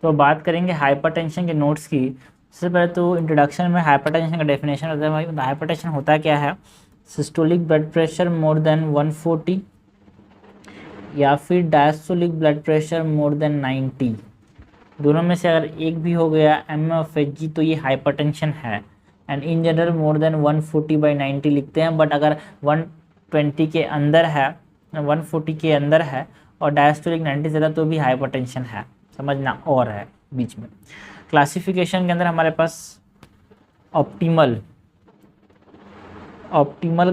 तो बात करेंगे हाइपरटेंशन के नोट्स की। सबसे पहले तो इंट्रोडक्शन में हाइपरटेंशन का डेफिनेशन होता है भाई। हाइपरटेंशन होता क्या है? Systolic blood pressure more than 140 या फिर diastolic blood pressure more than 90, दोनों में से अगर एक भी हो गया MFHG तो ये हाइपरटेंशन है। And in general more than 140/90 लिखते हैं, बट अगर 120 के अंदर है, 140 के अंदर है और डायस्टोलिक 90 से ज़्यादा तो भी हाइपरटेंशन है, समझना और है बीच में। क्लासिफिकेशन के अंदर हमारे पास ऑप्टिमल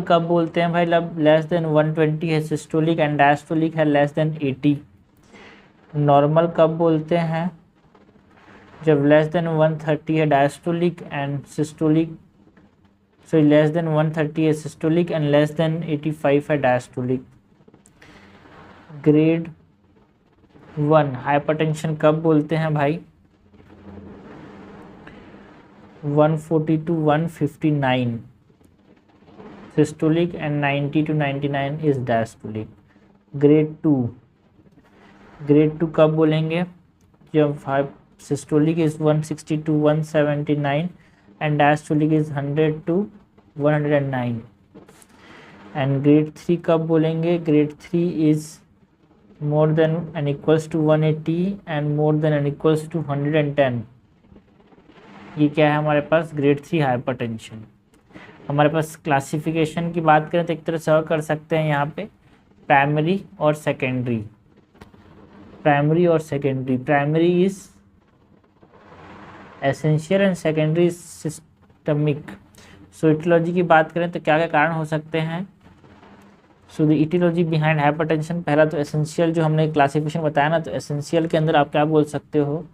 कब बोलते हैं भाई? लेस देन 120 है सिस्टोलिक एंड डायस्टोलिक है लेस देन 80। नॉर्मल कब बोलते हैं? जब लेस देन 130 है diastolic and systolic, sorry less than 130 है सिस्टोलिक एंड लेस देन 85 है डायस्टोलिक। ग्रेड 1 हाइपरटेंशन कब बोलते हैं भाई? 140 to 159 systolic and 90 to 99 is diastolic. Grade 2 कब बोलेंगे? जब systolic is 160 to 179 and diastolic is 100 to 109। And grade 3 कब बोलेंगे? Grade 3 is more than and equals to 180 and more than and equals to 110। ये क्या है हमारे पास? Grade 3 hypertension. हमारे पास क्लासिफिकेशन की बात करें तो एक तरह से और कर सकते हैं यहाँ पे, प्राइमरी और secondary. Primary is essential and secondary systemic. So etiology की बात करें तो क्या क्या कारण हो सकते हैं? So the etiology behind hypertension, पहला तो एसेंशियल जो हमने क्लासिफिकेशन बताया ना, तो एसेंशियल के अंदर आप क्या बोल सकते हो?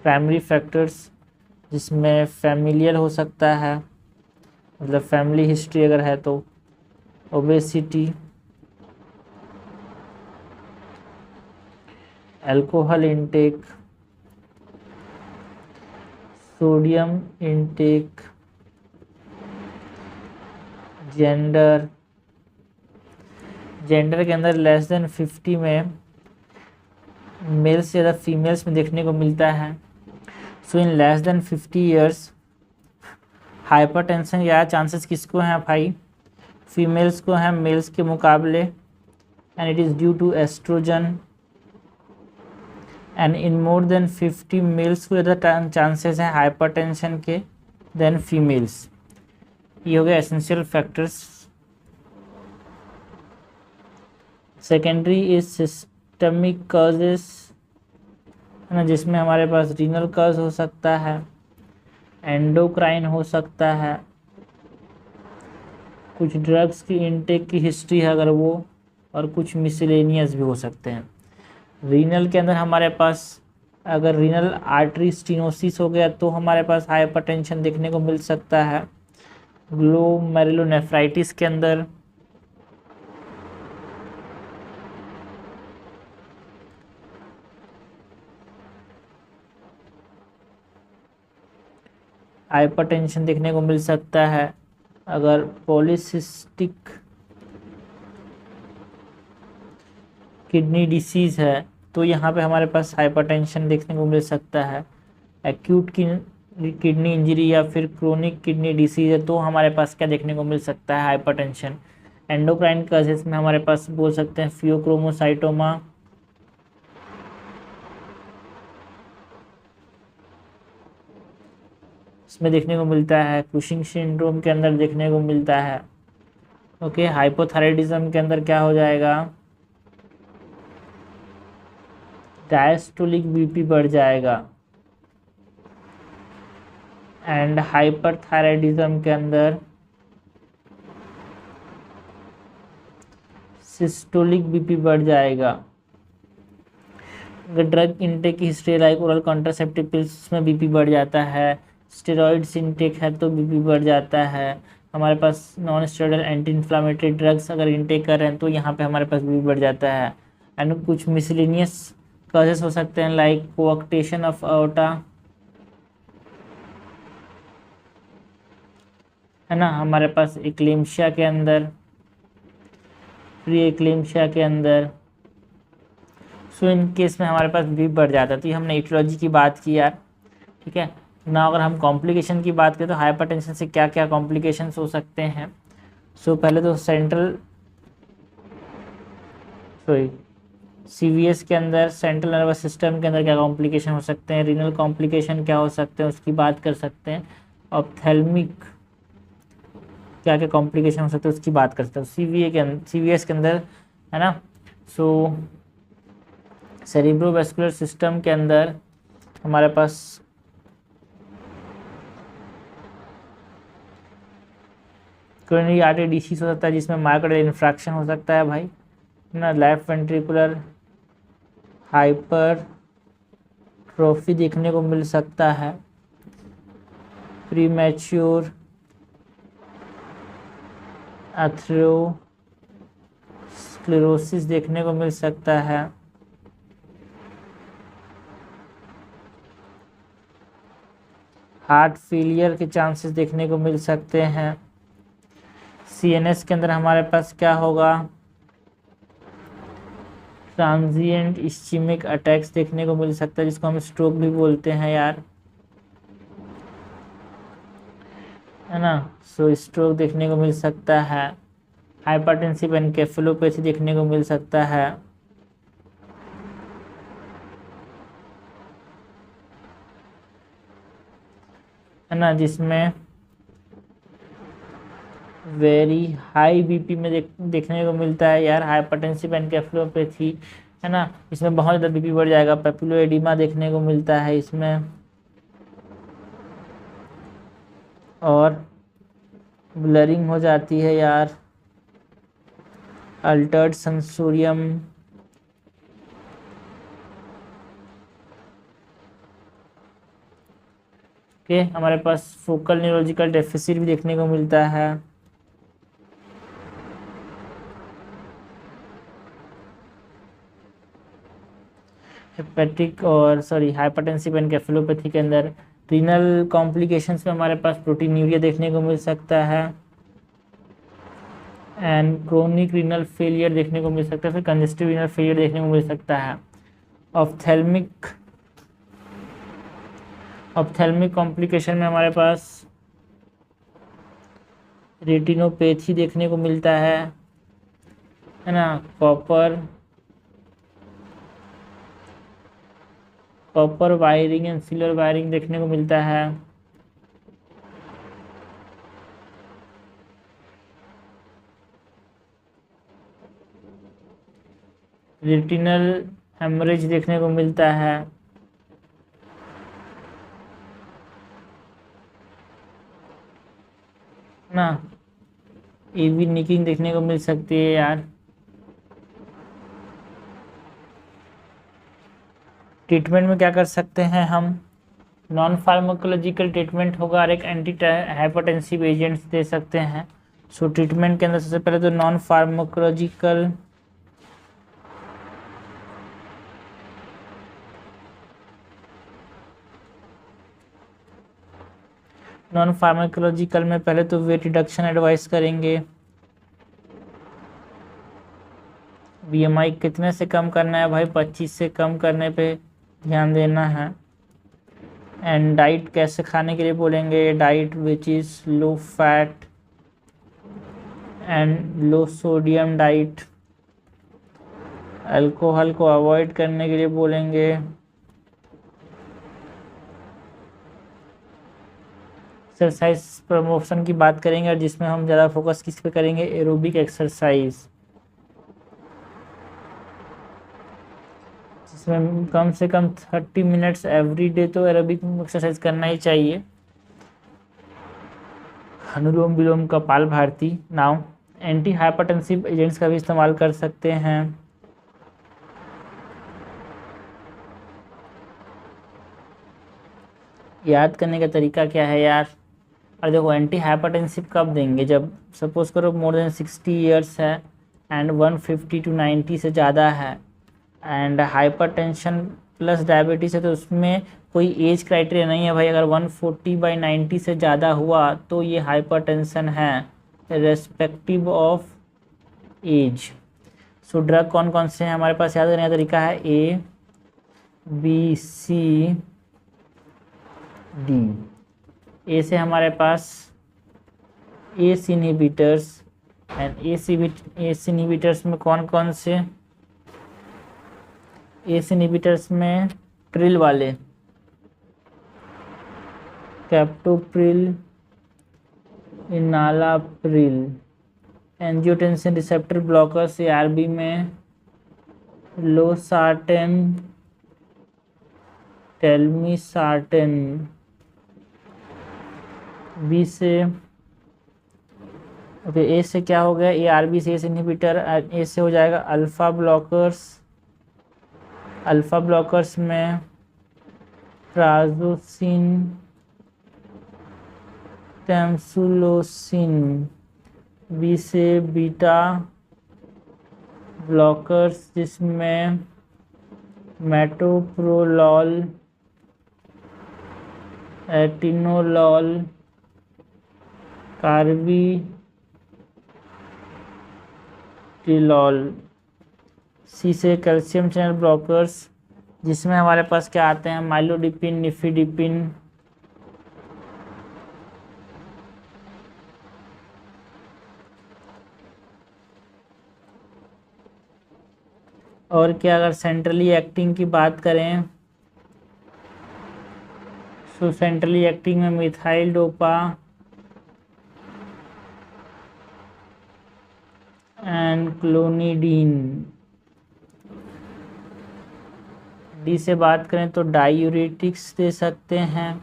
प्राइमरी फैक्टर्स, जिसमें फैमिलियल हो सकता है, मतलब फैमिली हिस्ट्री अगर है तो, obesity, alcohol intake, sodium intake, gender के अंदर लेस देन 50 में मेल से ज़्यादा फीमेल्स में देखने को मिलता है। So in less than 50 years hypertension या चांसेस किसको हैं भाई? फीमेल्स को हैं मेल्स के मुकाबले, and it is due to estrogen. And in more than 50 males को ज़्यादा चांसेस हैं हाइपरटेंशन के देन फीमेल्स। ये हो गया essential factors. Secondary is systemic causes, है ना, जिसमें हमारे पास रीनल कॉज हो सकता है, एंडोक्राइन हो सकता है, कुछ ड्रग्स की इनटेक की हिस्ट्री है अगर वो, और कुछ मिसलेनियस भी हो सकते हैं। रीनल के अंदर हमारे पास अगर रीनल आर्टरी स्टेनोसिस हो गया तो हमारे पास हाइपरटेंशन देखने को मिल सकता है। ग्लोमेरुलोनेफ्राइटिस के अंदर, हाइपरटेंशन देखने को मिल सकता है। अगर पॉलीसिस्टिक किडनी डिसीज़ है तो यहाँ पे हमारे पास हाइपरटेंशन देखने को मिल सकता है। एक्यूट किडनी इंजरी या फिर क्रोनिक किडनी डिसीज़ है तो हमारे पास क्या देखने को मिल सकता है? हाइपरटेंशन। एंडोक्राइन कॉजेस में हमारे पास बोल सकते हैं फियोक्रोमोसाइटोमा, इसमें देखने को मिलता है। कुशिंग सिंड्रोम के अंदर देखने को मिलता है। ओके, हाइपोथायराइडिज्म के अंदर क्या हो जाएगा? डायस्टोलिक बीपी बढ़ जाएगा। एंड हाइपरथायराइडिज्म के अंदर सिस्टोलिक बीपी बढ़ जाएगा। अगर ड्रग इनटेक की history like oral contraceptive pills में बीपी बढ़ जाता है, स्टेरॉइड्स इनटेक है तो बीपी बढ़ जाता है। हमारे पास non steroidal anti inflammatory drugs अगर इनटेक कर रहे हैं तो यहाँ पे हमारे पास बीपी बढ़ जाता है। एंड कुछ मिसलिनियस कॉजेस हो सकते हैं लाइक कोअक्टेशन ऑफ अओर्टा, है ना, हमारे पास एक्लेम्शिया के अंदर, प्री एक्लेम्शिया के अंदर सो इन केस में हमारे पास बीपी बढ़ जाता है। तो ये हमने ईटियोलॉजी की बात की यार, ठीक है ना। अगर हम कॉम्प्लिकेशन की बात करें तो हाइपरटेंशन से क्या क्या कॉम्प्लिकेशंस हो सकते हैं। सो पहले तो सीवीएस के अंदर, सेंट्रल नर्वस सिस्टम के अंदर क्या कॉम्प्लिकेशन हो सकते हैं, रीनल कॉम्प्लिकेशन क्या हो सकते हैं उसकी बात कर सकते हैं, ऑप्थेल्मिक क्या क्या कॉम्प्लिकेशन हो सकते हैं उसकी बात कर सकते हैं सीवीएस के अंदर, है ना। सो सेरिब्रोवैस्कुलर सिस्टम के अंदर हमारे पास कोरोनरी आर्टरी डिसीज हो सकता है जिसमें मायोकार्डियल इन्फ्रैक्शन हो सकता है भाई, है ना। लेफ्ट वेंट्रिकुलर हाइपरट्रोफी देखने को मिल सकता है, प्रीमैच्योर एथेरोस्क्लेरोसिस देखने को मिल सकता है, हार्ट फेलियर के चांसेस देखने को मिल सकते हैं। सीएनएस के अंदर हमारे पास क्या होगा, ट्रांजिएंट इस्चेमिक अटैक्स देखने को मिल सकता है जिसको हम स्ट्रोक भी बोलते हैं यार, है ना। सो स्ट्रोक देखने को मिल सकता है, हाइपरटेंसिव एनकेफेलोपैथी देखने को मिल सकता है ना, जिसमें वेरी हाई बीपी में देखने को मिलता है यार हाइपरटेंसिव एनकेफेलोपैथी, है ना। इसमें बहुत ज़्यादा बीपी बढ़ जाएगा, पेपिलो एडिमा देखने को मिलता है इसमें, और ब्लरिंग हो जाती है यार, अल्टर्ड सेंसोरियम, के हमारे पास फोकल न्यूरोलॉजिकल डेफिसिट भी देखने को मिलता है। हेपेटिक और हाइपरटेंसिव एनकेफेलोपैथी के अंदर रीनल कॉम्प्लिकेशंस में हमारे पास प्रोटीनूरिया देखने को मिल सकता है, एंड क्रोनिक रीनल फेलियर देखने को मिल सकता है, फिर कंजेस्टिव रीनल फेलियर देखने को मिल सकता है। ऑप्थेल्मिक कॉम्प्लिकेशन में हमारे पास रेटिनोपैथी देखने को मिलता है ना। Copper wiring and silver wiring देखने को मिलता है। रेटिनल हेमरेज देखने को मिलता है ना। एवी निकिंग देखने को मिल सकती है यार। ट्रीटमेंट में क्या कर सकते हैं हम, नॉन फार्माकोलॉजिकल ट्रीटमेंट होगा और एक एंटी हाइपरटेंसिव एजेंट्स दे सकते हैं। सो ट्रीटमेंट के अंदर सबसे पहले तो नॉन फार्माकोलॉजिकल में पहले तो वेट रिडक्शन एडवाइस करेंगे, बीएमआई कितने से कम करना है भाई, 25 से कम करने पे ध्यान देना है। एंड डाइट कैसे खाने के लिए बोलेंगे, diet which is low fat and low sodium diet, alcohol को अवॉइड करने के लिए बोलेंगे, एक्सरसाइज प्रमोशन की बात करेंगे और जिसमें हम ज़्यादा फोकस किस पे करेंगे, एरोबिक एक्सरसाइज, जिसमें कम से कम 30 मिनट्स एवरी डे तो एरोबिक एक्सरसाइज करना ही चाहिए। Anulom Vilom Kapalbhati. Now anti hypertensive agents का भी इस्तेमाल कर सकते हैं। याद करने का तरीका क्या है यार, और देखो एंटी हाइपरटेंसिव कब देंगे, जब सपोज करो मोर देन 60 ईयर्स है एंड 150 to 90 से ज़्यादा है, एंड हाइपरटेंशन प्लस डायबिटीज़ है, तो उसमें कोई एज क्राइटेरिया नहीं है भाई। अगर 140/90 से ज़्यादा हुआ तो ये हाइपरटेंशन है, respective of age. So drug कौन कौन से हैं हमारे पास, याद करने का तरीका है A B C D। A से हमारे पास ACE inhibitors and ACE inhibitors में कौन कौन से, एस इनहिबिटर्स में प्रिल वाले captopril, enalapril. Angiotensin receptor blockers ARB में लोसार्टेन, टेल्मिसार्टेन। बी से ओके, ए से क्या हो गया, ARB से एस इनहिबिटर, ए से हो जाएगा अल्फा ब्लॉकर्स। अल्फा ब्लॉकर्स में प्राजोसिन, टैमसुलोसिन। बी से बीटा ब्लॉकर्स जिसमें मेटोप्रोलॉल, एटिनोलॉल, कार्बिटिलॉल। सी से कैल्शियम चैनल ब्लॉकर्स जिसमें हमारे पास क्या आते हैं, माइलोडिपिन, निफिडिपिन। और क्या, अगर सेंट्रली एक्टिंग की बात करें तो सेंट्रली एक्टिंग में methyl dopa and clonidine. D से बात करें तो डायूरेटिक्स दे सकते हैं,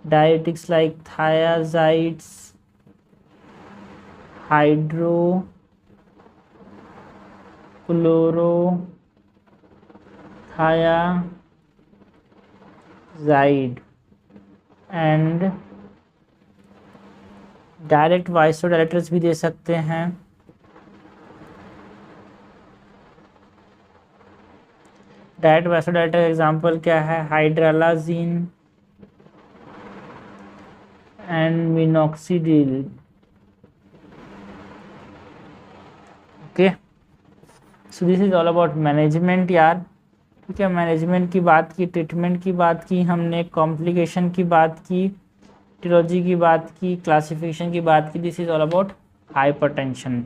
diuretics like thiazides, hydro chlorothiazide and direct vasodilators भी दे सकते हैं। डायरेक्ट वाइसोडाइलेटर एग्जांपल क्या है, hydralazine and minoxidil. Okay, so this is all about management यार। ठीक है, मैनेजमेंट की बात की, ट्रीटमेंट की बात की हमने, कॉम्प्लिकेशन की बात की, टियोलॉजी की बात की, क्लासिफिकेशन की बात की। This is all about hypertension.